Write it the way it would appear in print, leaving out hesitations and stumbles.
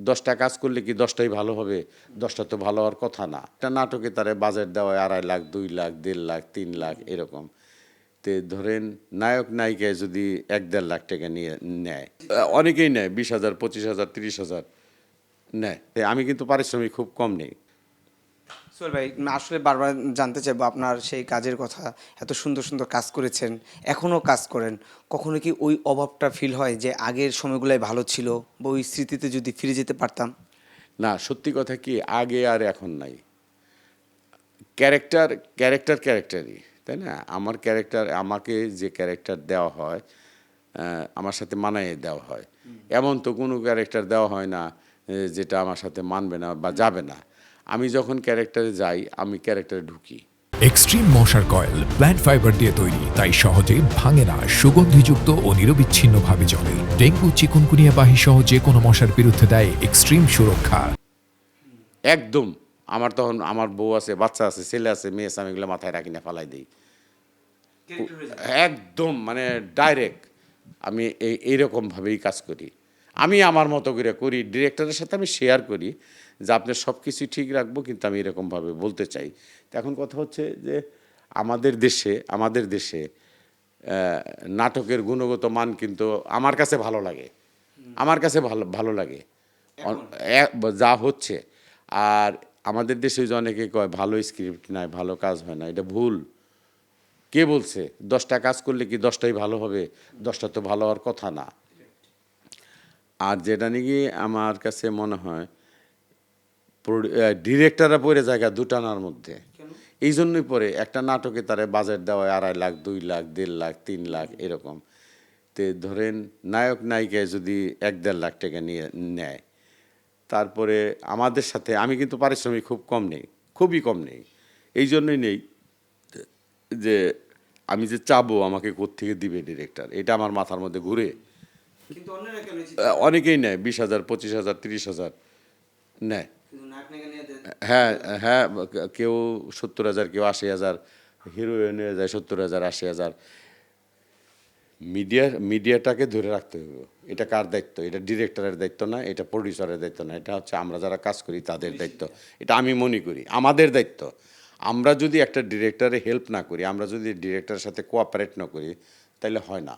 10টা কাজ করলে কি 10টাই ভালো হবে? 10টা তো ভালো হওয়ার কথা না। একটা নাটকে তারে বাজেট দেওয়া হয় 2.5 লাখ, 2 লাখ, 1.5 লাখ, 3 লাখ এরকম। তে ধরেন নায়ক নায়িকায় যদি 1-1.5 লাখ টাকা নিয়ে নেয়, অনেকেই নেয় 20,000, 25,000, 30,000 নেয়। আমি কিন্তু পারিশ্রমিক খুব কম নেই। সোহেল ভাই, আসলে বারবার জানতে চাইবো আপনার সেই কাজের কথা। এত সুন্দর সুন্দর কাজ করেছেন, এখনও কাজ করেন। কখনো কি ওই অভাবটা ফিল হয় যে আগের সময়গুলাই ভালো ছিল, বা ওই স্মৃতিতে যদি ফিরে যেতে পারতাম? না, সত্যি কথা কি আগে আর এখন নাই। ক্যারেক্টার, ক্যারেক্টারই, তাই না? আমার ক্যারেক্টার, আমাকে যে ক্যারেক্টার দেওয়া হয়, আমার সাথে মানাইয়ে দেওয়া হয়। এমন তো কোনো ক্যারেক্টার দেওয়া হয় না যেটা আমার সাথে মানবে না বা যাবে না। আমি যখন ক্যারেক্টারে যাই, আমি ক্যারেক্টারে ঢুকি। এক্সট্রিম মশার কয়েল প্ল্যান্ট ফাইবার দিয়ে তৈরি, তাই সহজে ভাঙে না, সুগন্ধিযুক্ত ও নিরবিচ্ছিন্নভাবে জ্বলে। ডেঙ্গু, চিকুনগুনিয়া বাহি সহ যে কোনো মশার বিরুদ্ধে দেয় এক্সট্রিম সুরক্ষা। একদম। আমার তখন আমার বউ আছে, বাচ্চা আছে, ছেলে আছে, মেয়ে আছে, আমি এগুলো মাথায় রাখি না, ফালাই দিই। একদম মানে ডাইরেক্ট আমি এইরকমভাবেই কাজ করি। আমি আমার মতো করে করি, ডিরেক্টরের সাথে আমি শেয়ার করি যে আপনার সব কিছুই ঠিক রাখবো, কিন্তু আমি এরকমভাবে বলতে চাই। তো এখন কথা হচ্ছে যে আমাদের দেশে নাটকের গুণগত মান কিন্তু আমার কাছে ভালো লাগে। আমার কাছে ভালো ভালো লাগে যা হচ্ছে। আর আমাদের দেশে যে অনেকে কয় ভালো স্ক্রিপ্ট নাই, ভালো কাজ হয় না, এটা ভুল। কে বলছে 10টা কাজ করলে কি 10টাই ভালো হবে? 10টা তো ভালো হওয়ার কথা না। আর যেটা নাকি আমার কাছে মনে হয় ডিরেক্টররা পড়ে জায়গা দুটানার মধ্যে। এই জন্যই পরে একটা নাটকে তারে বাজেট দেওয়া হয় 2.5 লাখ, 2 লাখ, 1.5 লাখ, 3 লাখ এরকম। তে ধরেন নায়ক নায়িকায় যদি 1-1.5 লাখ টাকা নিয়ে নেয়, তারপরে আমাদের সাথে আমি কিন্তু পারিশ্রমিক খুব কম নেই, খুবই কম নেই। এই জন্যই নেই যে আমি যে চাবো আমাকে কোত্থেকে দিবে ডিরেক্টর, এটা আমার মাথার মধ্যে ঘুরে। কিন্তু অন্যরা কেন অনেকেই নেয় 20,000, 25,000, 30,000 নেয়। চিন্তা? হ্যাঁ, হ্যাঁ, কেউ 70,000, কেউ 80,000, হিরোইন হয়ে যায় 70,000, 80,000। মিডিয়াটাকে ধরে রাখতে হবে। এটা কার দায়িত্ব? এটা ডিরেক্টরের দায়িত্ব না, এটা প্রডিউসারের দায়িত্ব না, এটা হচ্ছে আমরা যারা কাজ করি তাদের দায়িত্ব। এটা আমি মনে করি আমাদের দায়িত্ব। আমরা যদি একটা ডিরেক্টরে হেল্প না করি, আমরা যদি ডিরেক্টরের সাথে কোঅপারেট না করি, তাহলে হয় না।